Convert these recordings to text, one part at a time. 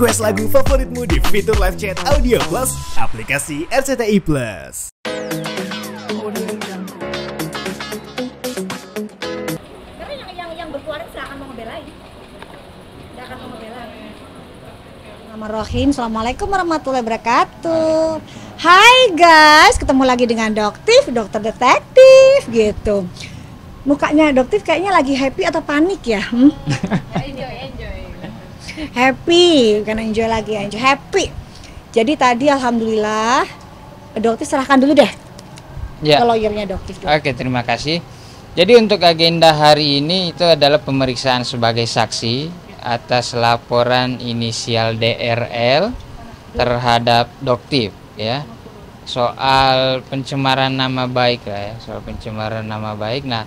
Request lagu favoritmu di fitur live chat Audio Plus, aplikasi RCTI Plus. Karena yang berkeluarga seakan mau ngebelain. Tidak akan mau ngebelain. Bismillahirrahmanirrahim. Assalamualaikum warahmatullahi wabarakatuh. Hai guys, ketemu lagi dengan Doktif, dokter detektif gitu. Mukanya Doktif kayaknya lagi happy atau panik ya? Enjoy. Happy, bukan enjoy lagi, enjoy, happy. Jadi tadi alhamdulillah Doktif serahkan dulu deh ke lawyernya Doktif. Oke, terima kasih. Jadi untuk agenda hari ini itu adalah pemeriksaan sebagai saksi atas laporan inisial DRL terhadap Doktif ya. Soal pencemaran nama baik lah ya, soal pencemaran nama baik. Nah,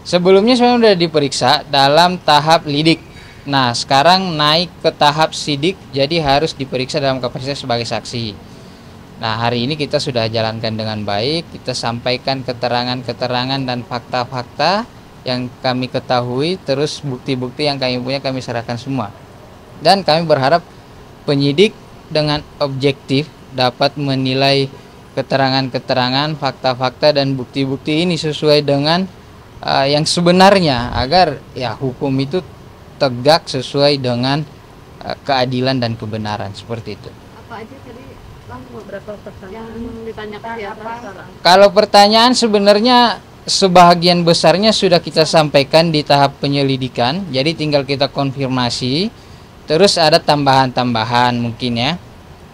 sebelumnya sebenarnya sudah diperiksa dalam tahap lidik. Nah, sekarang naik ke tahap sidik, jadi harus diperiksa dalam kapasitas sebagai saksi. Nah, hari ini kita sudah jalankan dengan baik, kita sampaikan keterangan-keterangan dan fakta-fakta yang kami ketahui, terus bukti-bukti yang kami punya kami serahkan semua. Dan kami berharap penyidik dengan objektif dapat menilai keterangan-keterangan, fakta-fakta dan bukti-bukti ini sesuai dengan yang sebenarnya, agar ya hukum itu tegak sesuai dengan keadilan dan kebenaran, seperti itu. Apa aja tadi langsung beberapa pertanyaan yang ditanyakan siapa sekarang? Kalau pertanyaan sebenarnya sebahagian besarnya sudah kita sampaikan di tahap penyelidikan, jadi tinggal kita konfirmasi. Terus ada tambahan-tambahan mungkin ya,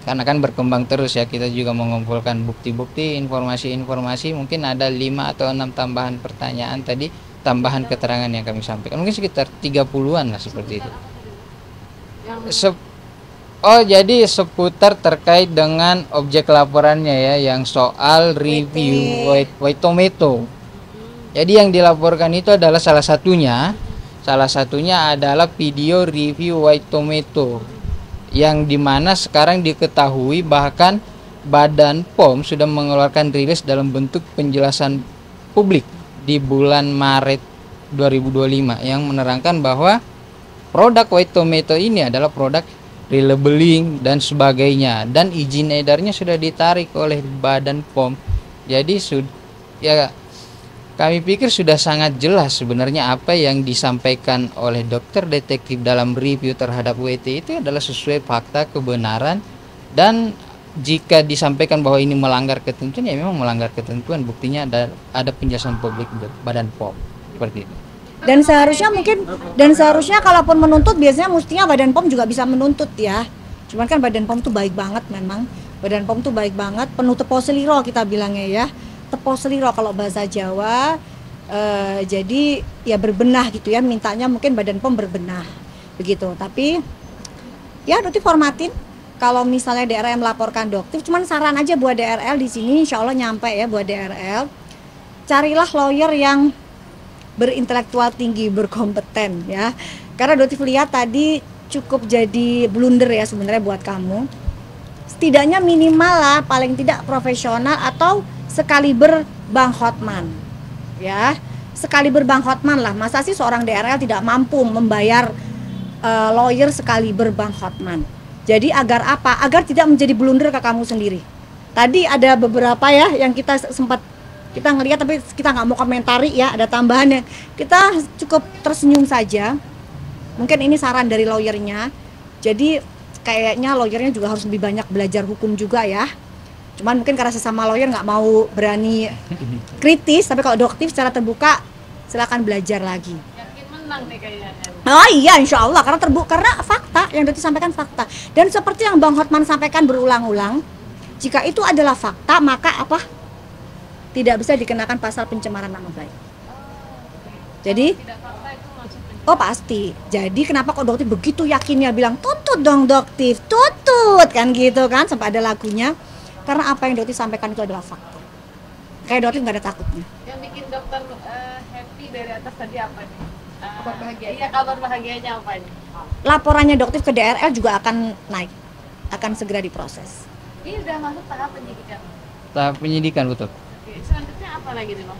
karena kan berkembang terus ya, kita juga mengumpulkan bukti-bukti, informasi-informasi, mungkin ada 5 atau 6 tambahan pertanyaan tadi, tambahan keterangan yang kami sampaikan, mungkin sekitar 30-an lah seperti itu. Jadi seputar terkait dengan objek laporannya ya, yang soal review White Tomato. Jadi yang dilaporkan itu adalah salah satunya adalah video review White Tomato, yang dimana sekarang diketahui bahkan Badan POM sudah mengeluarkan rilis dalam bentuk penjelasan publik di bulan Maret 2025 yang menerangkan bahwa produk White Tomato ini adalah produk relabeling dan sebagainya, dan izin edarnya sudah ditarik oleh Badan POM. Jadi kami pikir sudah sangat jelas sebenarnya apa yang disampaikan oleh dokter detektif dalam review terhadap WT itu adalah sesuai fakta, kebenaran, dan jika disampaikan bahwa ini melanggar ketentuan, ya memang melanggar ketentuan. Buktinya ada penjelasan publik Badan POM seperti itu. Dan seharusnya kalaupun menuntut, biasanya mestinya Badan POM juga bisa menuntut ya. Cuman kan Badan POM tuh baik banget memang. Badan POM tuh baik banget, penuh tepo seliro kita bilangnya ya. Tepo seliro kalau bahasa Jawa. Jadi ya berbenah gitu ya, mintanya mungkin Badan POM berbenah begitu. Tapi ya Doktif formatin. Kalau misalnya DRL melaporkan Doktif, cuman saran aja buat DRL di sini, insya Allah nyampe ya buat DRL. Carilah lawyer yang berintelektual tinggi, berkompeten ya. Karena Doktif lihat tadi cukup jadi blunder ya sebenarnya buat kamu. Setidaknya minimal lah, paling tidak profesional atau sekaliber Bang Hotman ya. Sekaliber Bang Hotman lah. Masa sih seorang DRL tidak mampu membayar lawyer sekaliber Bang Hotman? Jadi agar apa? Agar tidak menjadi blunder ke kamu sendiri. Tadi ada beberapa ya yang kita sempat ngelihat, tapi kita nggak mau komentari ya. Ada tambahan yang kita cukup tersenyum saja. Mungkin ini saran dari lawyernya. Jadi kayaknya lawyernya juga harus lebih banyak belajar hukum juga ya. Cuman mungkin karena sesama lawyer nggak mau berani kritis. Tapi kalau Doktif secara terbuka silakan belajar lagi. Yakin menang nih kayaknya. Oh iya, insya Allah, karena fakta yang Doktif sampaikan fakta. Dan seperti yang Bang Hotman sampaikan berulang-ulang, jika itu adalah fakta, maka apa? Tidak bisa dikenakan pasal pencemaran nama baik. Jadi, oh pasti. Jadi kenapa kok Doktif begitu yakinnya bilang tutut dong Doktif, tutut kan gitu kan, sampai ada lagunya. Karena apa yang Doktif sampaikan itu adalah fakta. Kayak Doktif nggak ada takutnya. Yang bikin dokter happy dari atas tadi apa nih? Kabar bahagia. Iya, kabar bahagianya apa nih? Laporannya Doktif ke DRL juga akan naik, akan segera diproses. Ini udah masuk tahap penyidikan. Tahap penyidikan, betul. Oke, selanjutnya apa lagi nih Bang?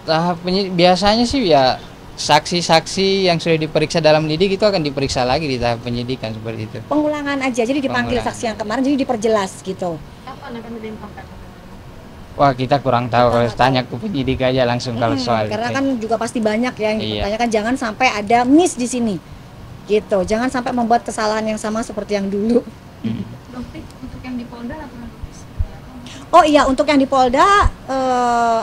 Tahap penyidik biasanya sih ya saksi-saksi yang sudah diperiksa dalam lidik itu akan diperiksa lagi di tahap penyidikan seperti itu. Pengulangan aja, jadi dipanggil Pengulangan. saksi yang kemarin, jadi diperjelas gitu. Kapan akan dilimpahkan? Wah, kita kurang tahu, Kita harus nggak tanya ke penyidik aja langsung kalau soal Karena itu. kan juga pasti banyak ya yang Iya. dipertanyakan, jangan sampai ada miss di sini. Gitu, jangan sampai membuat kesalahan yang sama seperti yang dulu. Dokter untuk yang di Polda apa dokter? Oh iya, untuk yang di Polda,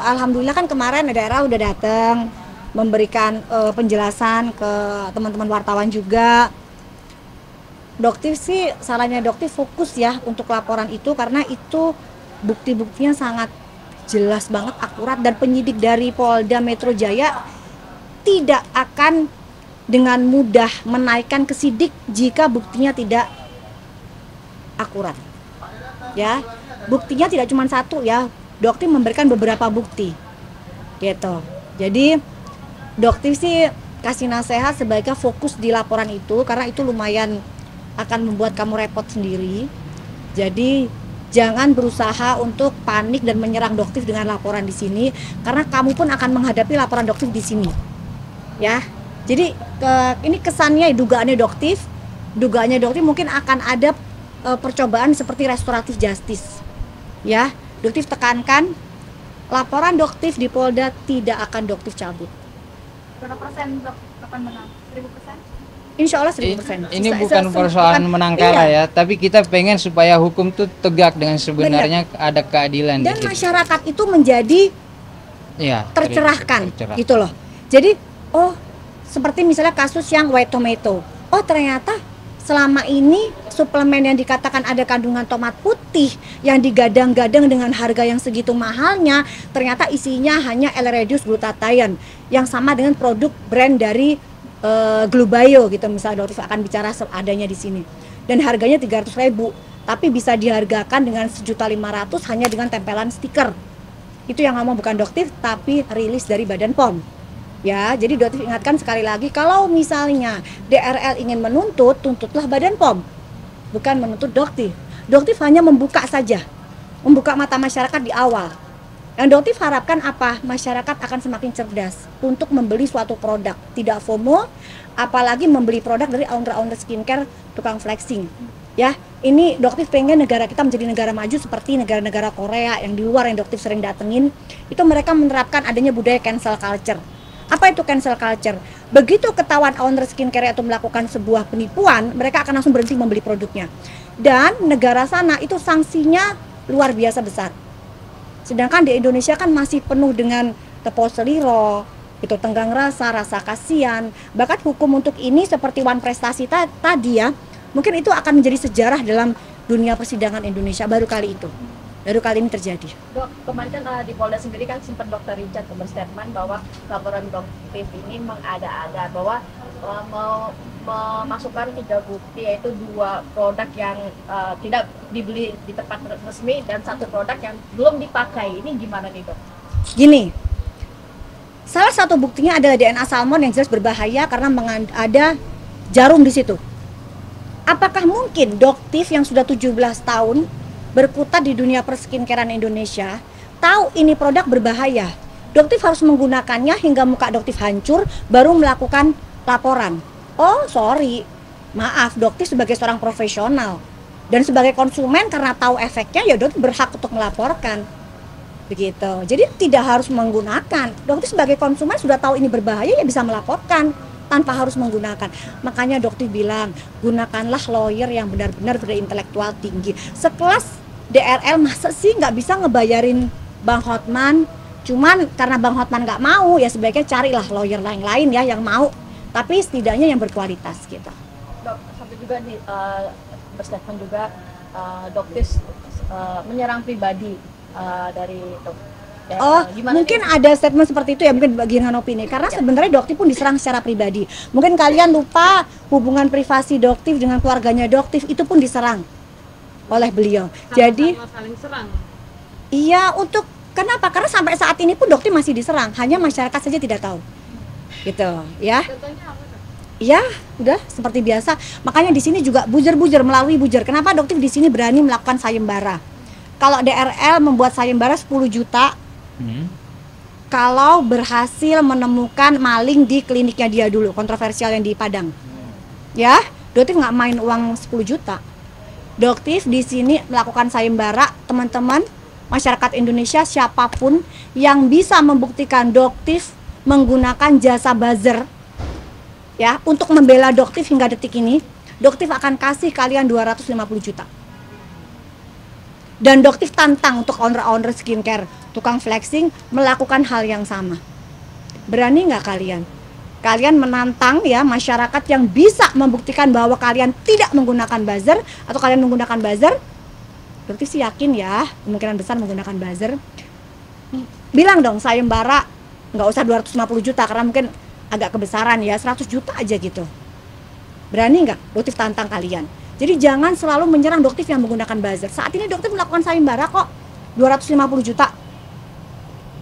alhamdulillah kan kemarin daerah udah datang memberikan penjelasan ke teman-teman wartawan juga. Dokter sih, sarannya dokter fokus ya untuk laporan itu, karena itu bukti-buktinya sangat jelas banget, akurat, dan penyidik dari Polda Metro Jaya tidak akan dengan mudah menaikkan ke sidik jika buktinya tidak akurat. Ya, buktinya tidak cuma satu ya, dokter memberikan beberapa bukti gitu. Jadi dokter sih kasih nasihat sebaiknya fokus di laporan itu, karena itu lumayan akan membuat kamu repot sendiri. Jadi jangan berusaha untuk panik dan menyerang dokter dengan laporan di sini, karena kamu pun akan menghadapi laporan dokter di sini ya. Jadi ini kesannya dugaannya dokter mungkin akan ada percobaan seperti restoratif justice ya. Dokter tekankan, laporan dokter di Polda tidak akan dokter cabut. Berapa persen dok akan menang? 1000%? Insya Allah 1000%. Ini bukan persoalan menang kalah ya, tapi kita pengen supaya hukum tuh tegak dengan sebenarnya ada keadilan Dan di situ. masyarakat itu menjadi Iya, tercerahkan tercerah. gitu loh. Jadi seperti misalnya kasus yang white tomato. Oh ternyata selama ini suplemen yang dikatakan ada kandungan tomat putih yang digadang-gadang dengan harga yang segitu mahalnya, ternyata isinya hanya L-reduced glutathione yang sama dengan produk brand dari Glubayo gitu, misalnya dokter akan bicara seadanya di sini, dan harganya 300.000, tapi bisa dihargakan dengan 1.500.000 hanya dengan tempelan stiker. Itu yang ngomong bukan dokter, tapi rilis dari Badan POM ya. Jadi dokter ingatkan sekali lagi, kalau misalnya DRL ingin menuntut, tuntutlah Badan POM, bukan menuntut dokter. Dokter hanya membuka saja, membuka mata masyarakat di awal. Yang dokter harapkan apa? Masyarakat akan semakin cerdas untuk membeli suatu produk, tidak FOMO, apalagi membeli produk dari owner-owner skincare tukang flexing. Ya, ini dokter pengen negara kita menjadi negara maju seperti negara-negara Korea yang di luar yang dokter sering datengin. Itu mereka menerapkan adanya budaya cancel culture. Apa itu cancel culture? Begitu ketahuan owner skincare itu melakukan sebuah penipuan, mereka akan langsung berhenti membeli produknya. Dan negara sana itu sanksinya luar biasa besar. Sedangkan di Indonesia kan masih penuh dengan tepol seliro, itu tenggang rasa, rasa kasihan. Bahkan hukum untuk ini seperti Wan Prestasi tadi ya, mungkin itu akan menjadi sejarah dalam dunia persidangan Indonesia baru kali itu. Baru kali ini terjadi. Dok, kemarin kan di Polda sendiri kan sempat Dokter Richard berstatement bahwa laporan dokter ini mengada-ada, bahwa mau memasukkan 3 bukti, yaitu 2 produk yang tidak dibeli di tempat resmi dan 1 produk yang belum dipakai. Ini gimana nih dok? Gini, salah satu buktinya adalah DNA salmon yang jelas berbahaya karena ada jarum di situ. Apakah mungkin dokter yang sudah 17 tahun berkutat di dunia perskincarean Indonesia tahu ini produk berbahaya? Dokter harus menggunakannya hingga muka dokter hancur baru melakukan laporan. Oh sorry, maaf, dokter sebagai seorang profesional dan sebagai konsumen karena tahu efeknya ya dokter berhak untuk melaporkan. Begitu. Jadi tidak harus menggunakan. Dokter sebagai konsumen sudah tahu ini berbahaya ya bisa melaporkan tanpa harus menggunakan. Makanya dokter bilang, gunakanlah lawyer yang benar-benar berintelektual tinggi. Sekelas DRL masa sih nggak bisa ngebayarin Bang Hotman? Cuman karena Bang Hotman nggak mau, ya sebaiknya carilah lawyer lain ya yang mau. Tapi setidaknya yang berkualitas gitu. Dok, sampai juga nih berstatement juga dokter menyerang pribadi dari dok. Mungkin ada statement seperti itu ya, mungkin bagian opini. Karena sebenarnya dokter pun diserang secara pribadi. Mungkin kalian lupa hubungan privasi dokter dengan keluarganya dokter itu pun diserang oleh beliau. Jadi saling serang. Iya, kenapa? Karena sampai saat ini pun dokter masih diserang, hanya masyarakat saja tidak tahu. Gitu, ya. Contohnya apa dok? Ya, udah seperti biasa. Makanya di sini juga buzzer melalui buzzer. Kenapa dokter di sini berani melakukan sayembara? Kalau DRL membuat sayembara 10 juta, kalau berhasil menemukan maling di kliniknya dia dulu, kontroversial yang di Padang. Ya, Doktif nggak main uang 10 juta. Doktif di sini melakukan sayembara, teman-teman, masyarakat Indonesia siapapun yang bisa membuktikan Doktif menggunakan jasa buzzer ya untuk membela Doktif hingga detik ini, Doktif akan kasih kalian 250 juta. Dan Doktif tantang untuk owner-owner skincare, tukang flexing melakukan hal yang sama. Berani nggak kalian? Kalian menantang ya masyarakat yang bisa membuktikan bahwa kalian tidak menggunakan buzzer atau kalian menggunakan buzzer. Doktif sih yakin ya kemungkinan besar menggunakan buzzer. Bilang dong sayembara nggak usah 250 juta karena mungkin agak kebesaran ya, 100 juta aja gitu. Berani nggak Doktif tantang kalian? Jadi jangan selalu menyerang Doktif yang menggunakan buzzer. Saat ini Doktif melakukan sayembara kok 250 juta.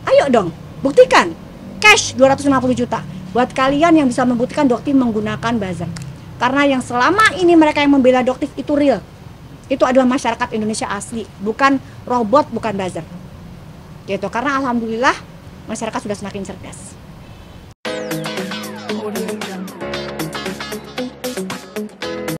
Ayo dong, buktikan. Cash 250 juta. Buat kalian yang bisa membuktikan Doktif menggunakan buzzer. Karena yang selama ini mereka yang membela Doktif itu real. Itu adalah masyarakat Indonesia asli, bukan robot, bukan buzzer. Gitu. Karena alhamdulillah masyarakat sudah semakin cerdas.